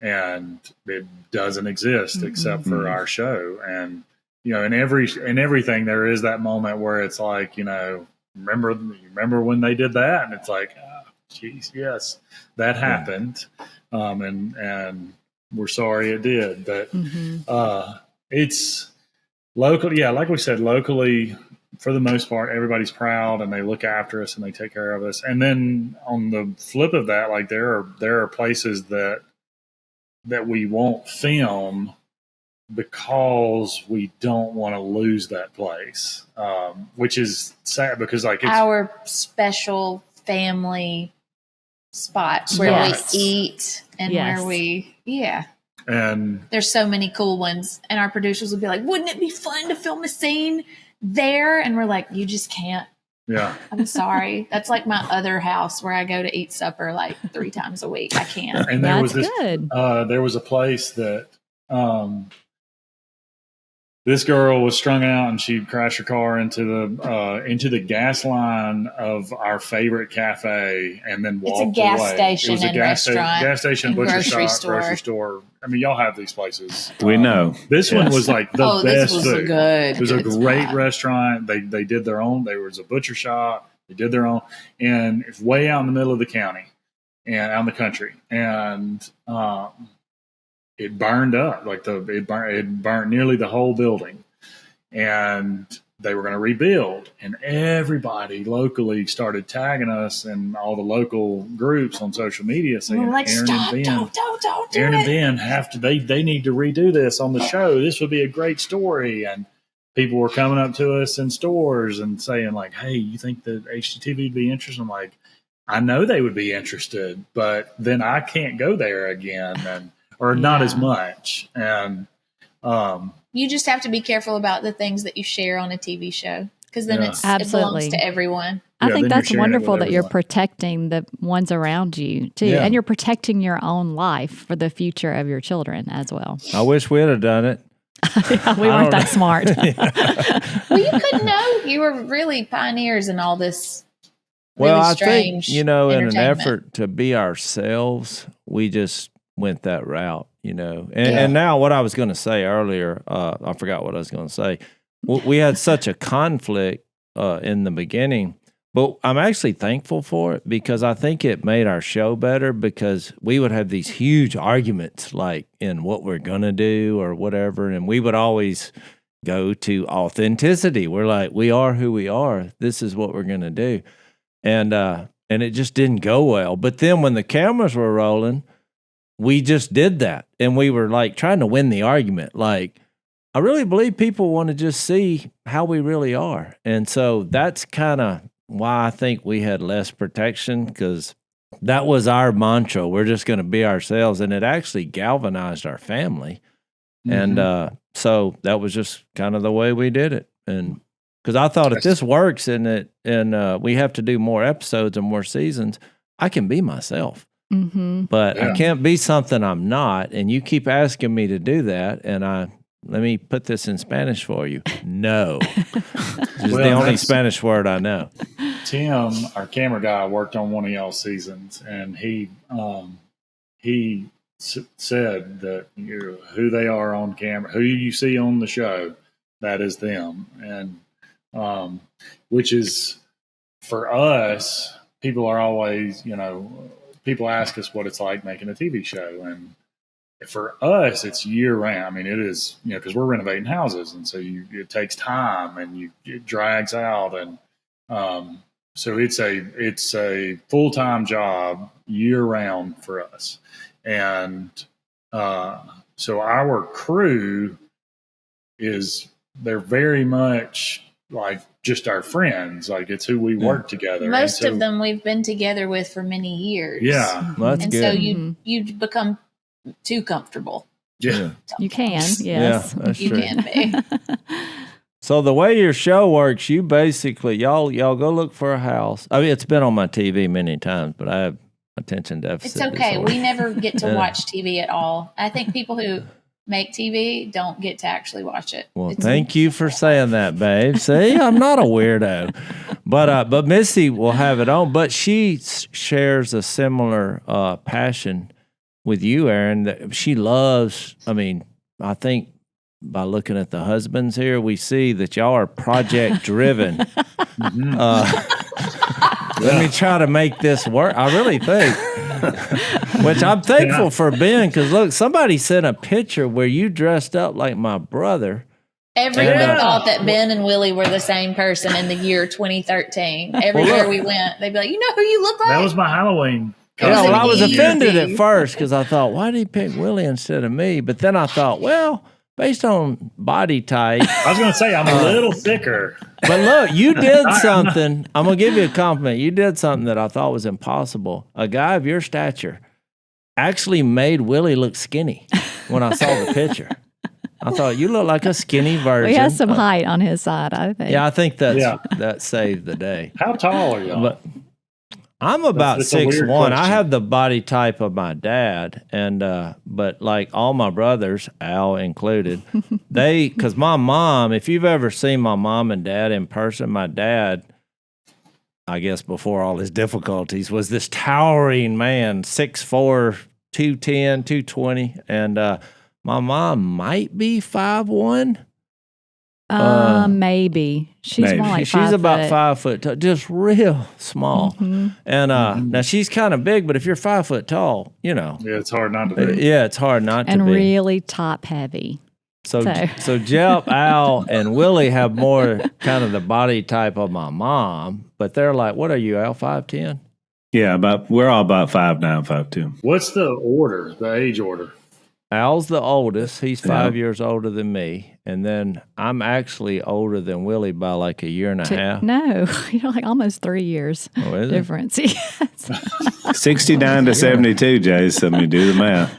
And it doesn't exist except for our show. And, you know, in everything, there is that moment where it's like, you know, remember when they did that? And it's like, oh, geez, yes, that happened. And we're sorry it did, but it's local. Yeah, like we said, locally, for the most part, everybody's proud and they look after us and they take care of us. And then on the flip of that, like there are places that we won't film because we don't want to lose that place, which is sad because like it's our special family spots where we eat and where we and there's so many cool ones, and our producers will be like, wouldn't it be fun to film a scene there? And we're like, you just can't. I'm sorry, that's like my other house where I go to eat supper like 3 times a week. I can't. And there was a place that this girl was strung out and she'd crash her car into the gas line of our favorite cafe and then walked away. It's a gas station it was a and gas restaurant. Gas station, butcher grocery shop, store. grocery store. I mean, y'all have these places. We know. This one was like the best food. Good. It was a great restaurant. They did their own. There was a butcher shop. They did their own. And it's way out in the middle of the county and out in the country. And it burned up. Like it burnt nearly the whole building. And they were going to rebuild, and everybody locally started tagging us in all the local groups on social media saying, We're like, Erin stop, and Ben, don't do Erin and it. Ben have to, they need to redo this on the show. This would be a great story. And people were coming up to us in stores and saying like, hey, you think that HGTV would be interested? I'm like, I know they would be interested, but then I can't go there again, or not as much. And, you just have to be careful about the things that you share on a TV show, because then it Absolutely. belongs to everyone. I Yeah, think then that's you're sharing it wonderful with that you're everyone. protecting the ones around you too, Yeah. and you're protecting your own life for the future of your children as well. I wish we'd have done it. We weren't that smart. Well, you couldn't know. You were really pioneers in all this. Well, really I think, strange in an entertainment. effort to be ourselves, we just went that route, And now what I was going to say earlier, I forgot what I was going to say. We had such a conflict in the beginning, but I'm actually thankful for it because I think it made our show better because we would have these huge arguments like in what we're going to do or whatever, and we would always go to authenticity. We're like, we are who we are. This is what we're going to do. And it just didn't go well. But then when the cameras were rolling, we just did that. And we were like trying to win the argument. Like, I really believe people want to just see how we really are. And so that's kind of why I think we had less protection, because that was our mantra. We're just going to be ourselves. And it actually galvanized our family. Mm-hmm. And so that was just kind of the way we did it. And because I thought if this works and we have to do more episodes and more seasons, I can be myself. Mm-hmm. But I can't be something I'm not. And you keep asking me to do that. And let me put this in Spanish for you. No. It's the only Spanish word I know. Tim, our camera guy, worked on one of y'all's seasons, and he said that who they are on camera, who you see on the show, that is them. And which is, for us, people are always, people ask us what it's like making a TV show. And for us, it's year round. I mean, it is, because we're renovating houses. And so it takes time and it drags out. And so it's a full-time job year round for us. And so our crew they're very much like just our friends. Like, it's who we work together. Most of them we've been together with for many years. Yeah. Well, that's And good. so you become too comfortable. Yeah. You can, yes. Yeah, that's You true. can be. So the way your show works, you basically, y'all go look for a house. I mean, it's been on my TV many times, but I have attention deficit It's okay. disorder. We never get to watch TV at all. I think people who make TV don't get to actually watch it. Well, thank you for saying that, babe. See, I'm not a weirdo. But Missy will have it on. But she shares a similar passion with you, Erin, that she loves. I mean, I think by looking at the husbands here, we see that y'all are project driven. Let me try to make this work. I really think. Which I'm thankful for Ben, because look, somebody sent a picture where you dressed up like my brother. Everyone thought that Ben and Willie were the same person in the year 2013. Everywhere we went, they'd be like, you know who you look like? That was my Halloween. Yeah, well, I was easy. offended at first because I thought, why did he pick Willie instead of me? But then I thought, well, based on body type. I was going to say, I'm a little thicker. But look, you did something. I'm going to give you a compliment. You did something that I thought was impossible. A guy of your stature actually made Willie look skinny when I saw the picture. I thought, you look like a skinny version. He has some height on his side, I think. Yeah, I think that saved the day. How tall are y'all? But I'm about That's a weird 6'1". I question. have the body type of my dad, and but like all my brothers, Al included, because my mom, if you've ever seen my mom and dad in person, my dad, I guess before all his difficulties, was this towering man, 6'4", 210, 220, and my mom might be 5'1". Maybe. She's more like 5 She's about foot. 5 foot tall, just real small. Mm-hmm. And now she's kind of big, but if you're 5 foot tall, Yeah, it's hard not to be. yeah, it's hard not And to be. really top heavy. So Jep, Al, and Willie have more kind of the body type of my mom, but they're like, what are you, Al, 5'10"? Yeah, we're all about 5'9", 5'2". What's the order, the age order? Al's the oldest. He's 5 years older than me. And then I'm actually older than Willie by like a year and a half. No, you're like almost 3 years difference. Yes. 69 to 72, Jase. I mean, do the math.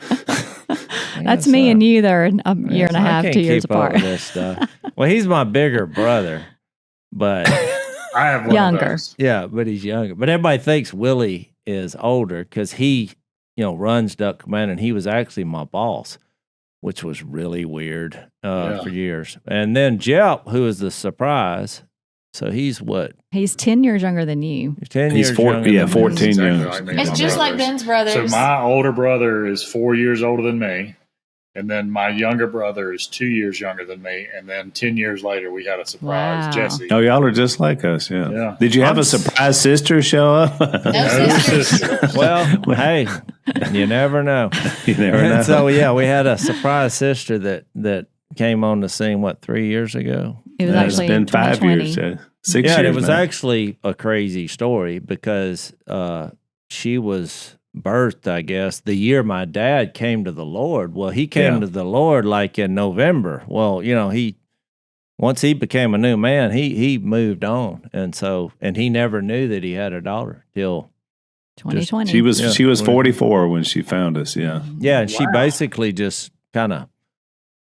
That's me and you. They're a year and a half, 2 years apart. This stuff. Well, he's my bigger brother, but I have one younger. Of those. Yeah, but he's younger. But everybody thinks Willie is older because he, runs Duck Command, and he was actually my boss, which was really weird for years. And then Jep, who is the surprise, so he's what? He's 10 years younger than you. He's 10 years younger. Yeah, 14 Exactly years. like me. It's just like Ben's brothers. So my older brother is 4 years older than me. And then my younger brother is 2 years younger than me. And then 10 years later, we had a surprise, Wow. Jesse. Oh, y'all are just like us, yeah. Yeah. Did you have a surprise sister show up? No sisters. Well, hey, you never know. You never know. And so, we had a surprise sister that came on the scene, 3 years ago? It was It's actually been in 5 2020. years, 6 Yeah, years. it was now. actually a crazy story because she was birthed, I guess, the year my dad came to the Lord. Well, he came to the Lord like in November. Well, once he became a new man, he moved on, and he never knew that he had a daughter till 2020. She was 44 when she found us. Yeah. Yeah, and she basically just kind of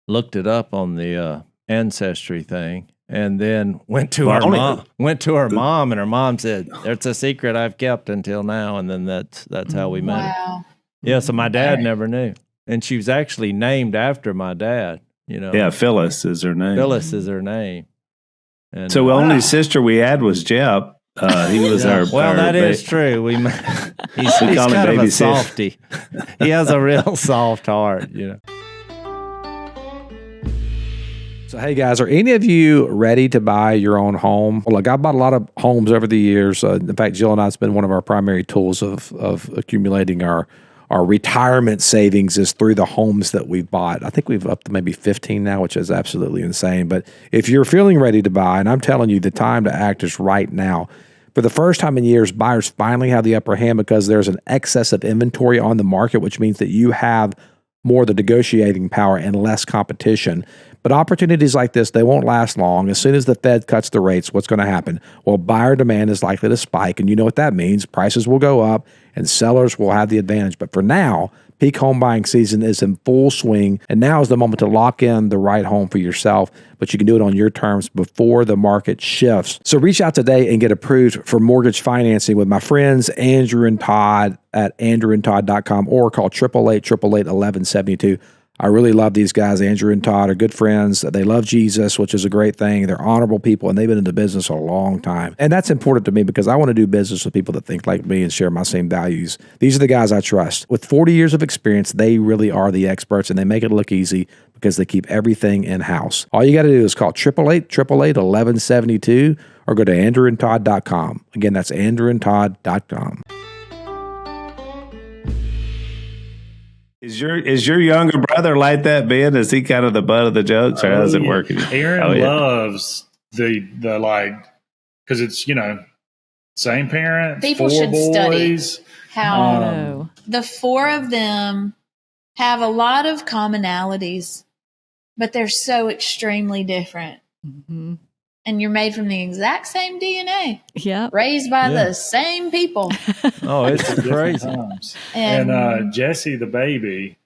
looked it up on the ancestry thing, and then went to her mom, and her mom said, "It's a secret I've kept until now." And then that's how we met her. Wow. Yeah, so my dad never knew, and she was actually named after my dad. Yeah, Phyllis is her name. Phyllis is her name. And So the only sister we had was Jep. He was our. Well, our that is true. He's call him kind of baby a softy. He has a real soft heart. So, hey guys, are any of you ready to buy your own home? Well, look, I bought a lot of homes over the years. In fact, Jill and I, it's been one of our primary tools of accumulating our retirement savings is through the homes that we've bought. I think we've up to maybe 15 now, which is absolutely insane. But if you're feeling ready to buy, and I'm telling you, the time to act is right now. For the first time in years, buyers finally have the upper hand because there's an excess of inventory on the market, which means that you have more of the negotiating power and less competition. But opportunities like this, they won't last long. As soon as the Fed cuts the rates, what's going to happen? Well, buyer demand is likely to spike, and you know what that means. Prices will go up, and sellers will have the advantage. But for now, peak home buying season is in full swing, and now is the moment to lock in the right home for yourself, but you can do it on your terms before the market shifts. So reach out today and get approved for mortgage financing with my friends Andrew and Todd at andrewandtodd.com or call 888-888-1172. I really love these guys. Andrew and Todd are good friends. They love Jesus, which is a great thing. They're honorable people, and they've been in the business a long time. And that's important to me because I want to do business with people that think like me and share my same values. These are the guys I trust. With 40 years of experience, they really are the experts, and they make it look easy because they keep everything in-house. All you got to do is call 888-888-1172 or go to andrewandtodd.com. Again, that's andrewandtodd.com. Is your younger brother like that, Ben? Is he kind of the butt of the jokes, or how's it working? Erin loves the like, because it's same parents, People 4 should boys. study how Oh. the 4 of them have a lot of commonalities, but they're so extremely different. Mhm. And you're made from the exact same DNA, Yep. raised by the same people. Oh, it's Different crazy. times. And And Jesse, the baby,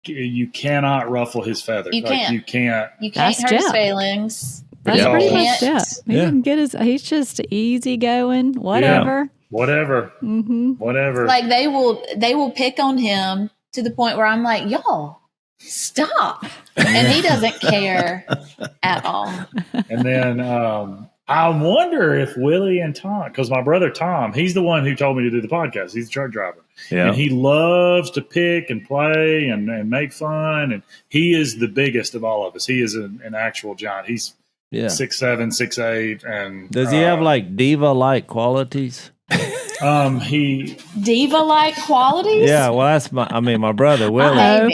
you cannot ruffle his feathers. You can't. You can't. you can't That's hurt his Jeff. feelings. That's Yeah. pretty much Can't- it. He Yeah. can get he's just easy going, whatever. Whatever. Mm-hmm. Whatever. Like they will pick on him to the point where I'm like, y'all, stop. And he doesn't care at all. And then I wonder if Willie and Tom, because my brother Tom, he's the one who told me to do the podcast. He's the truck driver. Yeah. And he loves to pick and play and make fun. And he is the biggest of all of us. He is an actual giant. He's Yeah. 6'7", 6'8", and Does he have like diva-like qualities? he Diva-like qualities? Yeah, well, that's my brother Willie. Uh-oh.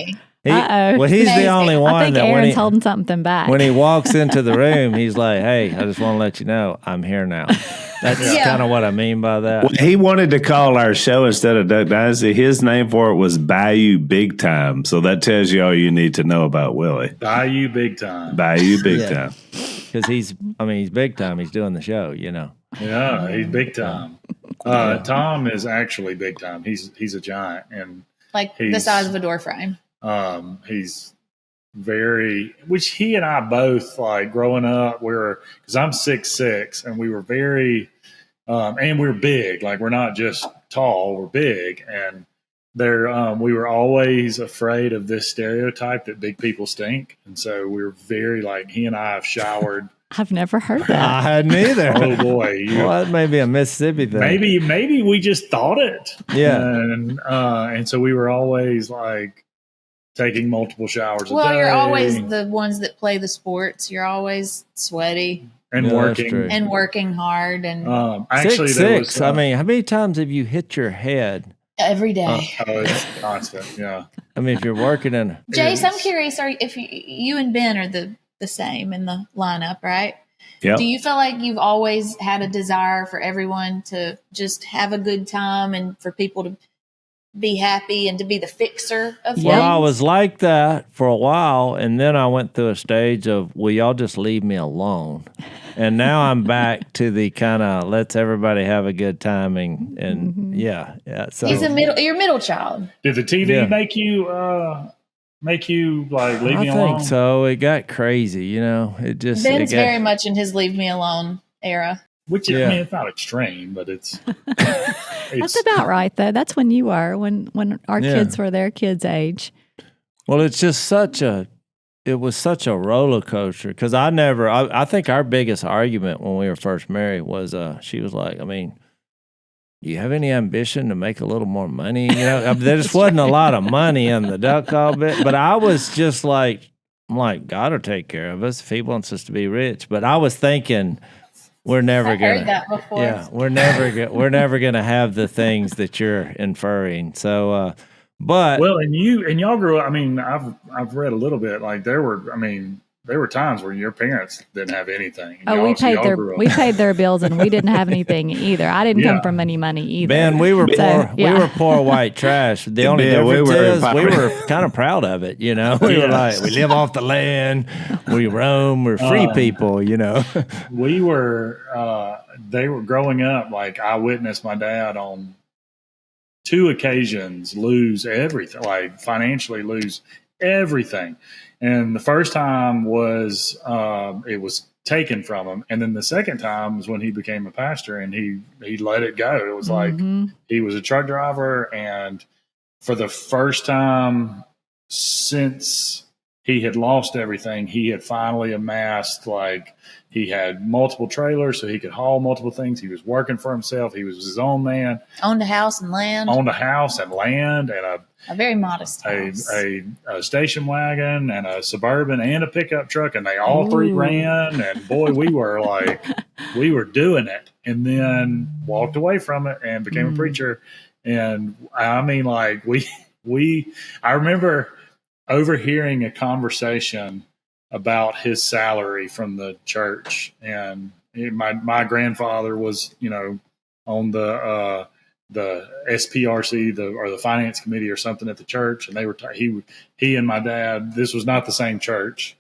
Maybe. Uh-oh. Well, he's the Amazing. only I one think that Aaron's holding something back. when he walks into the room, he's like, "Hey, I just want to let you know I'm here now." That's Yeah. kind of what I mean by that. Well, he wanted to call our show instead of Duck Dynasty. His name for it was Bayou Big Time. So that tells you all you need to know about Willie. Bayou Big Time. Bayou Big Yeah. Time. Because he's big time. He's doing the show, you know. Yeah, he's big time. Tom is actually big time. He's a giant, and Like the He's- size of a door frame. he's very, which he and I both like growing up. Because I'm 6'6", and we were very, and we're big. Like we're not just tall, we're big, and we were always afraid of this stereotype that big people stink, and so we were very like he and I have showered. I've never heard I that. hadn't either. Oh boy, Well, that may be a Mississippi thing. maybe we just thought it. Yeah. And so we were always like taking multiple showers a Well, day. you're always the ones that play the sports. You're always sweaty and Yeah, that's working. true. and working hard and Actually, there was, 6'6". I mean, how many times have you hit your head? every day. it's constant. Yeah. I mean, if you're working in, Jase, I'm curious. If you and Ben are the same in the lineup, right? Yep. Do you feel like you've always had a desire for everyone to just have a good time and for people to be happy and to be the fixer of things? well, I was like that for a while, and then I went through a stage of, will y'all just leave me alone? And now I'm back to the kind of let's everybody have a good time and yeah. So He's you're a middle child. Did the TV Yeah. make you like leave I me alone? think so. It got crazy, you know. It just it Ben's got, very much in his leave me alone era. Which Yeah. I mean, it's not extreme, but it's That's about right, though. That's when you were, when our Yeah. kids were their kids' age. well, it's just it was such a roller coaster because I think our biggest argument when we were first married was she was like, I mean, do you have any ambition to make a little more money? You know, there just wasn't a lot of money in the duck call bit, but I was just like, I'm like, God will take care of us if He wants us to be rich. But I was thinking, we're never I've gonna. heard that before. Yeah, we're never gonna have the things that you're inferring. So, but well, and y'all grew up. I mean, I've read a little bit. Like there were times where your parents didn't have anything. Oh, we paid their bills, and we didn't have anything either. I didn't come Yeah. from any money either. Ben, we were So, poor. yeah. We were poor white trash. The only Yeah, we difference were is we were kind of proud of it. You know, we were like, we live off the land, we roam, we're free people. You know, We were. They were growing up. Like I witnessed my dad on 2 occasions lose everything, like financially lose everything. And the first time was it was taken from him, and then the second time was when he became a pastor and he let it go. It was like he was a truck driver, and for the first time since he had lost everything, he had finally amassed, like, he had multiple trailers so he could haul multiple things. He was working for himself. He was his own man. Owned a house and land. Owned a house and land and A very modest house. a station wagon and a Suburban and a pickup truck, and they all 3 ran. And boy, we were like, we were doing it. And then walked away from it and became a preacher. And I mean, like I remember overhearing a conversation about his salary from the church, and my grandfather was, you know, on the SPRC, or the finance committee or something at the church, and they were he and my dad. This was not the same church,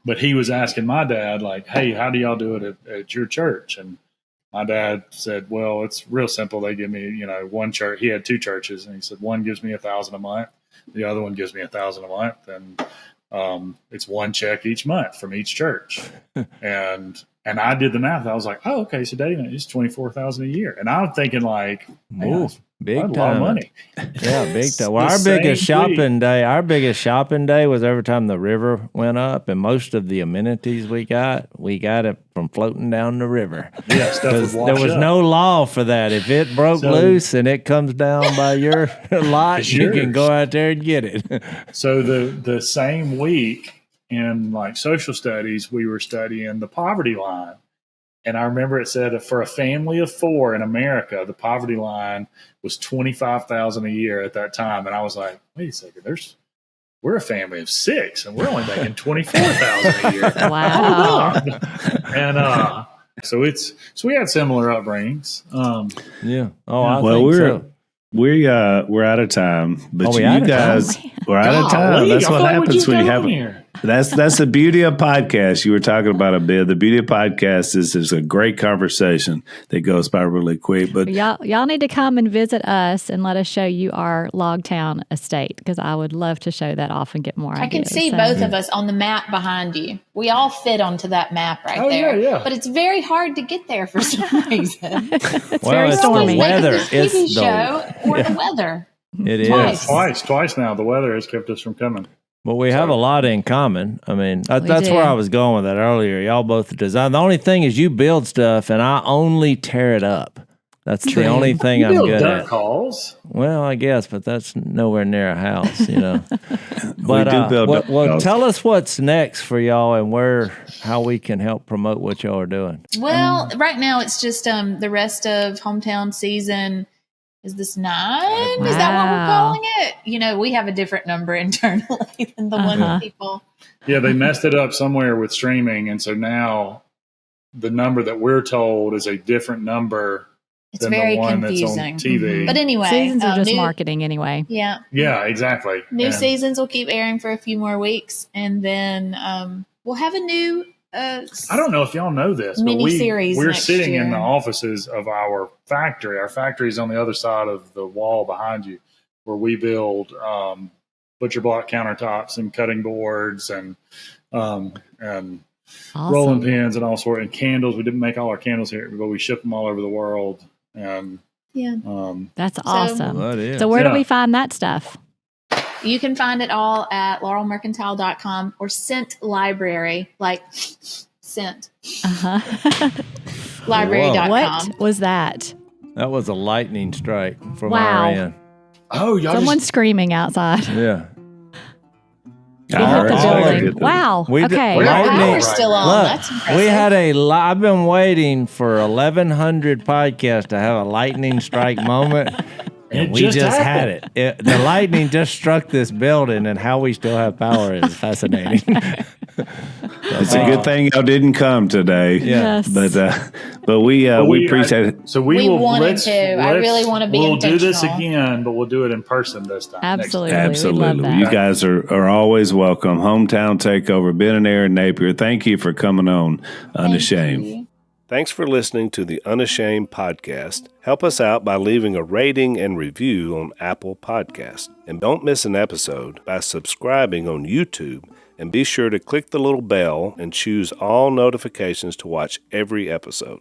but he was asking my dad, like, "Hey, how do y'all do it at your church?" And my dad said, "Well, it's real simple. They give me, you know, one church." He had 2 churches, and he said one gives me $1,000 a month, the other one gives me $1,000 a month, and it's one check each month from each church. And I did the math. I was like, oh, okay, so David is $24,000 a year. And I'm thinking like, man, that's big a lot time of money. Yeah, big time. Well, The our biggest same shopping day was every time the river went up, and most of the amenities we got it from floating down the river. Yeah, stuff would wash There was up. no law for that. If it broke So- loose and it comes down by your lot, It's you can yours. go out there and get it. So the same week in like social studies, we were studying the poverty line. And I remember it said for a family of 4 in America, the poverty line was $25,000 a year at that time. And I was like, wait a second, there's we're a family of 6 and we're only making $24,000 a year. Wow. Hold on. And so we had similar upbringings. Yeah. Oh, I Well, think so. we're out of time, but Oh, we you out of guys, time? we're out of time. Golly, That's I what thought happens when you doing have. here. That's the beauty of podcasts. You were talking about a bit. The beauty of podcasts is there's a great conversation that goes by really quick. But Y'all need to come and visit us and let us show you our Logtown estate, because I would love to show that off and get more I can ideas. see So- both of us on the map behind you. We all fit onto that map right there. Yeah. But it's very hard to get there for some reason. It's Well, very it's the stormy. weather. Like this TV It's the- show or the weather. It is. Twice. Twice now. The weather has kept us from coming. But we have a lot in common. I mean, that's do. where I was going with that earlier. Y'all both design. The only thing is you build stuff and I only tear it up. That's the only thing I'm build good duck at. calls. Well, I guess, but that's nowhere near a house, you know. But do build duck calls. tell us what's next for y'all and how we can help promote what y'all are doing. Well, right now it's just the rest of hometown season. Is this 9? Is that what we're Wow. calling it? You know, we have a different number internally than the one that people. Yeah, they messed it up somewhere with streaming, and so now the number that we're told is a different number It's than very the one confusing. that's on TV. But anyway, Seasons are just new, marketing anyway. Yeah, Yeah, exactly. new And seasons will keep airing for a few more weeks, and then we'll have a new. I don't know if y'all know this, but Mini-series we're next sitting in year. the offices of our factory. Our factory is on the other side of the wall behind you, where we build butcher block countertops and cutting boards and Awesome. rolling pins and all sorts, and candles. We didn't make all our candles here, but we ship them all over the world. And Yeah. That's awesome. That is. So where do Yeah. we find that stuff? You can find it all at laurelmercantile.com or Scent Library, like Scent Uh-huh. Library.com. What was that? That was a lightning strike from Wow. our end. oh, y'all Someone's screaming outside. Yeah. It hit the I heard building. it. Wow. We did- Okay. Well, Our lightning- power's still on. Look, That's impressive. we had I've been waiting for 1,100 podcasts to have a lightning strike moment. And It we just just had happened. it. The lightning just struck this building, and how we still have power is fascinating. it's a good thing y'all didn't come today. Yes. But we appreciate it. So we We will. wanted to. I really want to be We'll do this intentional. again, but we'll do it in person this time. next Absolutely. time. We Absolutely. love You that. guys are always welcome. Hometown Takeover, Ben and Erin Napier. Thank you for coming on Unashamed. Thank you. Thanks for listening to the Unashamed podcast. Help us out by leaving a rating and review on Apple Podcasts. And don't miss an episode by subscribing on YouTube. And be sure to click the little bell and choose all notifications to watch every episode.